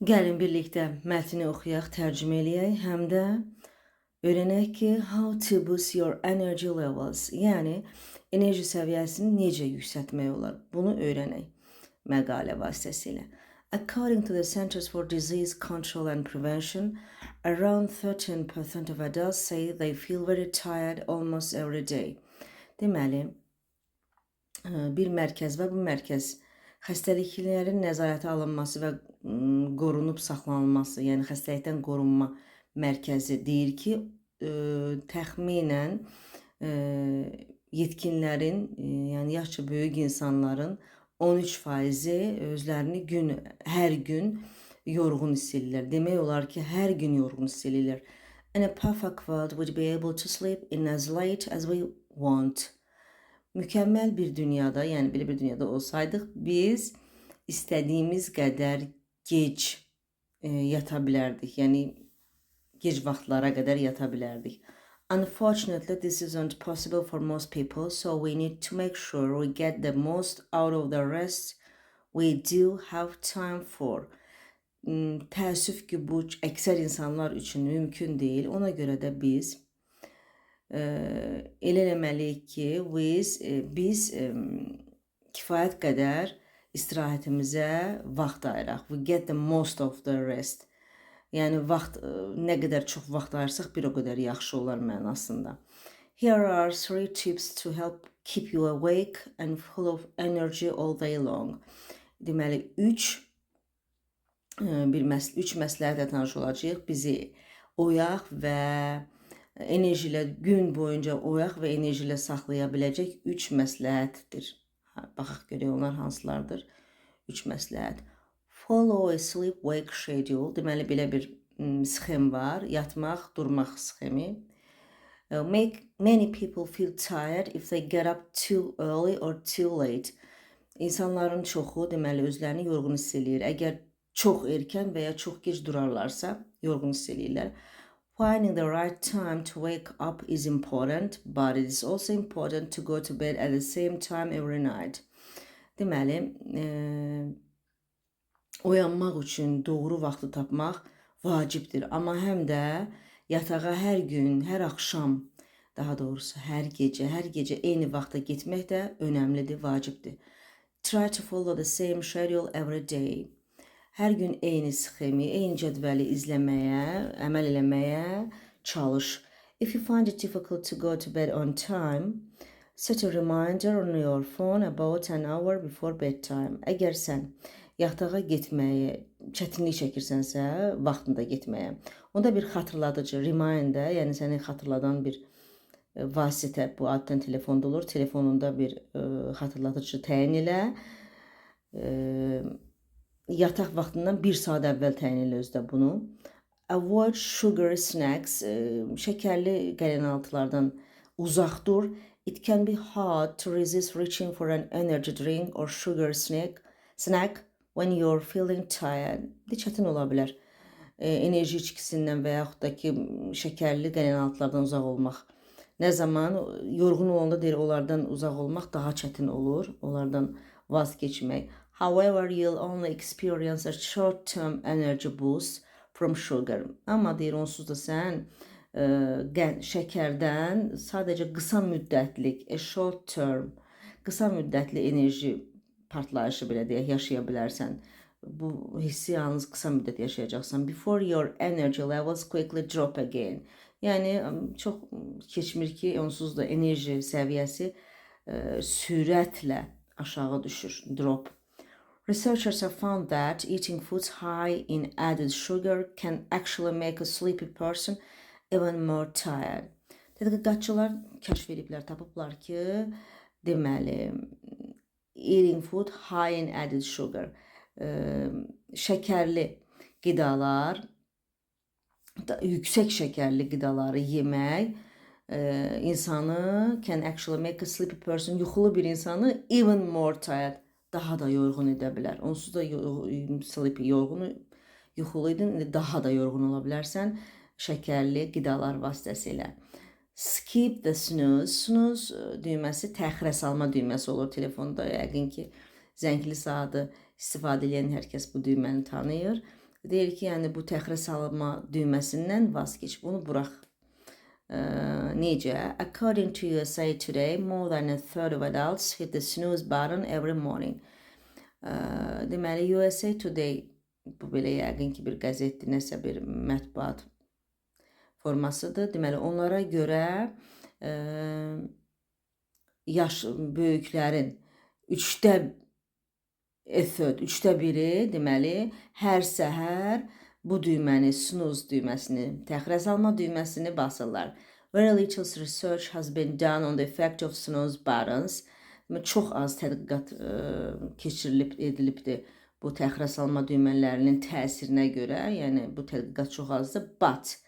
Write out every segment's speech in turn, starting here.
Gəlin birlikdə mətni oxuyaq, tərcümə eləyək, həm də öyrənək ki, how to boost your energy levels, yəni enerji səviyyəsini necə yüksəltmək olar. Bunu öyrənək məqalə vasitəsilə. According to the Centers for Disease Control and Prevention, around 13% of adults say they feel very tired almost every day. Deməli, bir mərkəz və bu mərkəz xəstəliklərin nəzarətə alınması və qorunub saxlanılması, yəni xəstəlikdən qorunma mərkəzi deyir ki, təxminən yetkinlərin, yəni yaşca böyük insanların 13% özlərini hər gün yorğun hiss edirlər. Demək olar ki, hər gün yorğun hiss edirlər. In a perfect world, we'd be able to sleep in as late as we want. Mükəmməl bir dünyada, yəni belə bir dünyada olsaydıq, biz istədiyimiz qədər gec yata bilərdik. Yəni gec vaxtlara qədər yata bilərdik. Unfortunately, this isn't possible for most people, so we need to make sure we get the most out of the rest we do have time for. Təəssüf ki, bu əksər insanlar üçün mümkün deyil. Ona görə də biz elə eləməliyik ki, biz kifayət qədər istirahətimizə vaxt ayıraq. We get the most of the rest. Yəni vaxt, nə qədər çox vaxt ayırsaq, bir o qədər yaxşı olar mənasında. Here are 3 tips to help keep you awake and full of energy all day long. Deməli, 3 məsləhətlə tanış olacağıq. Bizi oyaq və enerji ilə gün boyunca oyaq və enerji ilə saxlaya biləcək 3 məsləhətdir. Baxaq görək onlar hansılardır. 3 məsləhət. Follow a sleep-wake schedule. Deməli, belə bir sxem var. Yatmaq, durmaq sxemi. Make many people feel tired if they get up too early or too late. İnsanların çoxu, deməli, özlərini yorğun hiss edir. Əgər çox erkən və ya çox gec durarlarsa, yorğun hiss edirlər. Finding the right time to wake up is important, but it is also important to go to bed at the same time every night. Deməli, oyanmaq üçün doğru vaxtı tapmaq vacibdir. Amma həm də yatağa hər gün, hər axşam, daha doğrusu hər gecə eyni vaxta getmək də önəmlidir, vacibdir. Try to follow the same schedule every day. Hər gün eyni sxemi, eyni cədvəli izləməyə, əməl eləməyə çalış. If you find it difficult to go to bed on time, set a reminder on your phone about an hour before bedtime. Əgər sən yatağa getməyə çətinlik çəkirsənsə, vaxtında getməyə, onda bir xatırladıcı, reminder, yəni səni xatırladan bir vasitə, bu adətən telefonda olur, telefonunda bir xatırladıcı təyin elə. Yataq vaxtından 1 saat əvvəl təyin elə özdə bunu. Avoid sugar snacks, şəkərli qəlyanaltılardan uzaq dur. It can be hard to resist reaching for an energy drink or sugar snack when you're feeling tired. Çətin ola bilər. Enerji içkisindən və yaxud da ki, şəkərli qəlyanaltılardan uzaq olmaq. Nə zaman yorğun olanda deyir, onlardan uzaq olmaq daha çətin olur, onlardan vaz keçmək. However, you'll only experience a short-term energy boost from sugar. Amma deyir, onsuz da sən şəkərdən sadəcə qısa müddətlik, a short-term, qısa müddətli enerji partlayışı belə deyək, yaşaya bilərsən. Bu hissi yalnız qısa müddət yaşayacaqsan. Before your energy levels quickly drop again. Yəni, çox keçmir ki, onsuz da enerji səviyyəsi sürətlə aşağı düşür, drop. Researchers have found that eating foods high in added sugar can actually make a sleepy person even more tired. Tədqiqatçılar kəşf ediblər, tapıblar ki, deməli, eating food high in added sugar, şəkərli qidalar, yüksək şəkərli qidaları yemək insanı can actually make a sleepy person, yuxulu bir insanı even more tired, daha da yorğun edə bilər. Onsuz da sleepy, yuxulu idin, daha da yorğun ola bilərsən şəkərli qidalar vasitəsilə. Skip the snooze. Snooze düyməsi təxirə salma düyməsi olur telefonda. Yəqin ki, zəngli saatı istifadə edən hər kəs bu düyməni tanıyır. Deyir ki, yəni bu təxirə salma düyməsindən vaz keç, bunu burax. Necə? According to USA Today, more than a third of adults hit the snooze button every morning. Deməli, USA Today, bu belə yəqin ki, bir qəzetdir, nəsə bir mətbuat formasıdır. Deməli, onlara görə yaş böyüklərin üçdə biri, deməli, hər səhər bu düyməni, snooze düyməsini, təxirə salma düyməsini basırlar. Very little research has been done on the effect of snooze buttons. Çox az tədqiqat edilibdir bu təxirə salma düymələrinin təsirinə görə. Yəni, bu tədqiqat çox azdır. But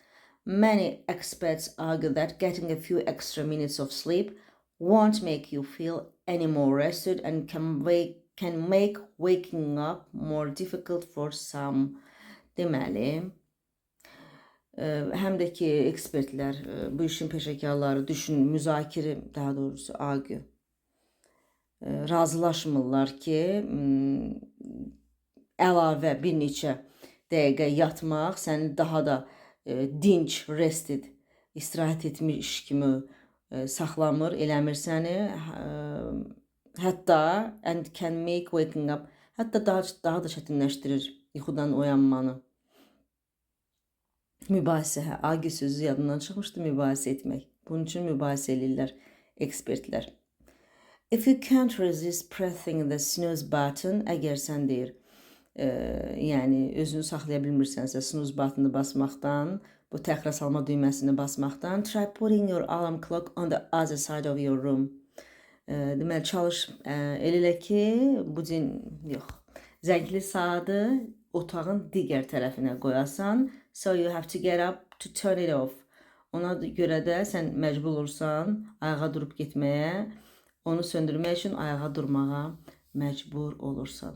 many experts argue that getting a few extra minutes of sleep won't make you feel any more rested and can make waking up more difficult for some. Deməli, həm də ki, ekspertlər, bu işin peşəkarları müzakirə, daha doğrusu argue, razılaşmırlar ki, əlavə bir neçə dəqiqə yatmaq səni daha da dinç, rested, istirahət etmiş kimi saxlamır, eləmir səni. Hətta and can make waking up, hətta daha da çətinləşdirir yuxudan oyanmanı. Mübahisə, argue sözü yadından çıxmışdı, mübahisə etmək. Bunun üçün mübahisə edirlər ekspertlər. If you can't resist pressing the snooze button, əgər sən deyir, yəni özünü saxlaya bilmirsənsə snooze button'ı basmaqdan, bu təxirə salma düyməsini basmaqdan, try putting your alarm clock on the other side of your room. Deməli, çalış, elə ki, zəngli saatı otağın digər tərəfinə qoyasan, so you have to get up to turn it off. Ona görə də sən məcbur olursan ayağa durub getməyə, onu söndürmək üçün ayağa durmağa məcbur olursan.